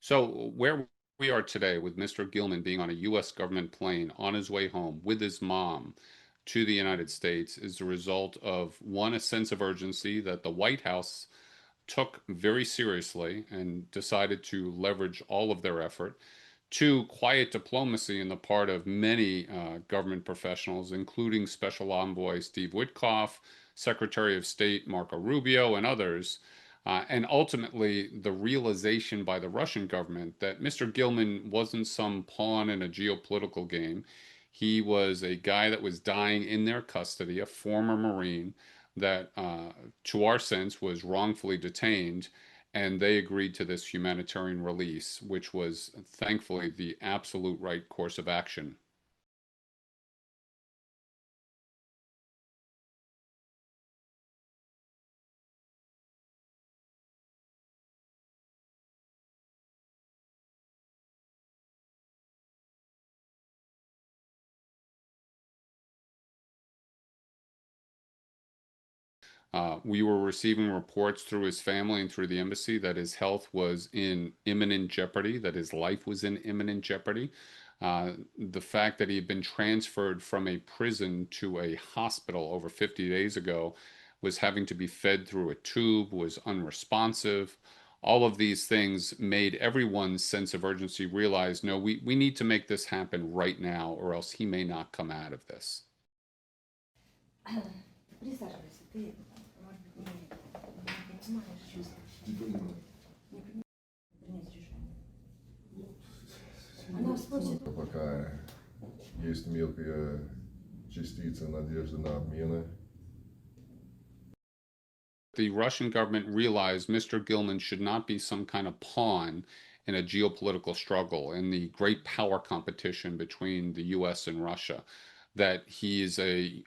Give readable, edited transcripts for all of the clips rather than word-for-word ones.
So where we are today with Mr. Gilman being on a U.S. government plane on his way home with his mom to the United States is the result of, one, a sense of urgency that the White House took very seriously and decided to leverage all of their effort. Two, quiet diplomacy on the part of many government professionals, including Special Envoy Steve Witkoff, Secretary of State Marco Rubio, and others. And ultimately, the realization by the Russian government that Mr. Gilman wasn't some pawn in a geopolitical game. He was a guy that was dying in their custody, a former Marine that, to our sense, was wrongfully detained, and they agreed to this humanitarian release, which was thankfully the absolute right course of action. We were receiving reports through his family and through the embassy that his health was in imminent jeopardy, that his life was in imminent jeopardy. The fact that he had been transferred from a prison to a hospital over 50 days ago, was having to be fed through a tube, was unresponsive. All of these things made everyone's sense of urgency realize, no, we need to make this happen right now, or else he may not come out of this. Присаживайся, ты, может быть, не понимаешь, не понимаю. Не понимаешь принять решение. Она спросит. Пока есть мелкая частица надежды на обмены. The Russian government realized Mr. Gilman should not be some kind of pawn in a geopolitical struggle, in the great power competition between the US and Russia, that he is a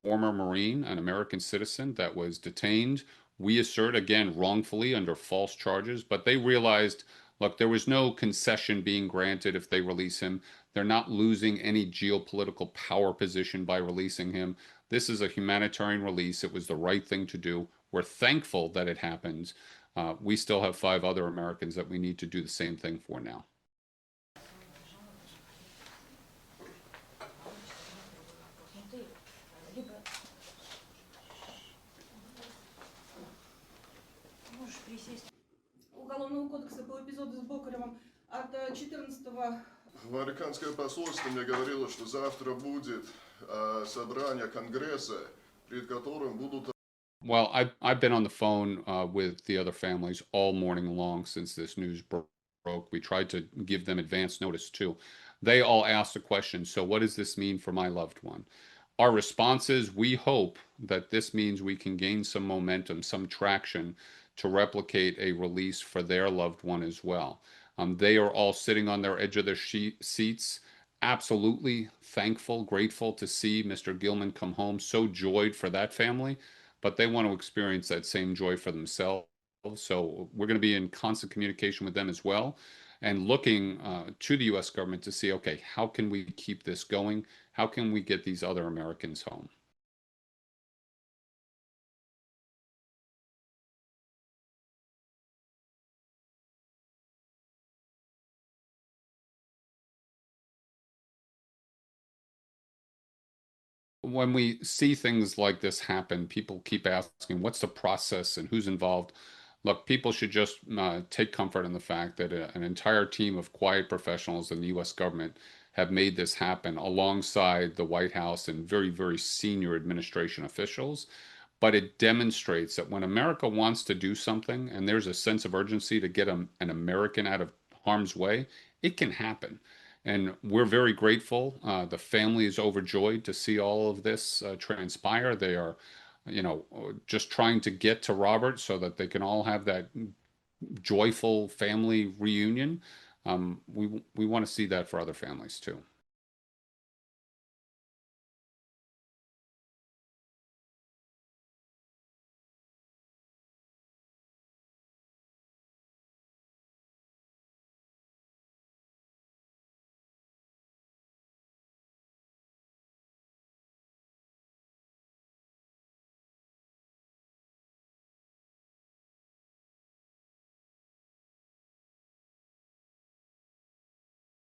former Marine, an American citizen that was detained, we assert again wrongfully under false charges, but they realized, look, there was no concession being granted if they release him. They're not losing any geopolitical power position by releasing him. This is a humanitarian release. It was the right thing to do. We're thankful that it happened. We still have 5 other Americans that we need to do the same thing for now. Уголовного кодекса был эпизод с Бокаревым от 14-го. Американское посольство мне говорило, что завтра будет собрание Конгресса, перед которым будут. Well, I've been on the phone with the other families all morning long since this news broke. We tried to give them advance notice too. They all asked the question, so what does this mean for my loved one? Our response is, we hope that this means we can gain some momentum, some traction to replicate a release for their loved one as well. They are all sitting on their edge of their seats, absolutely thankful, grateful to see Mr. Gilman come home, so joyed for that family, but they want to experience that same joy for themselves. So we're going to be in constant communication with them as well, and looking to the U.S. government to see, okay, how can we keep this going? How can we get these other Americans home? When we see things like this happen, people keep asking, what's the process and who's involved? Look, people should just take comfort in the fact that an entire team of quiet professionals in the U.S. government have made this happen alongside the White House and very, very senior administration officials. But it demonstrates that when America wants to do something and there's a sense of urgency to get an American out of harm's way, it can happen. And we're very grateful. The family is overjoyed to see all of this transpire. They are, just trying to get to Robert so that they can all have that joyful family reunion. We want to see that for other families too.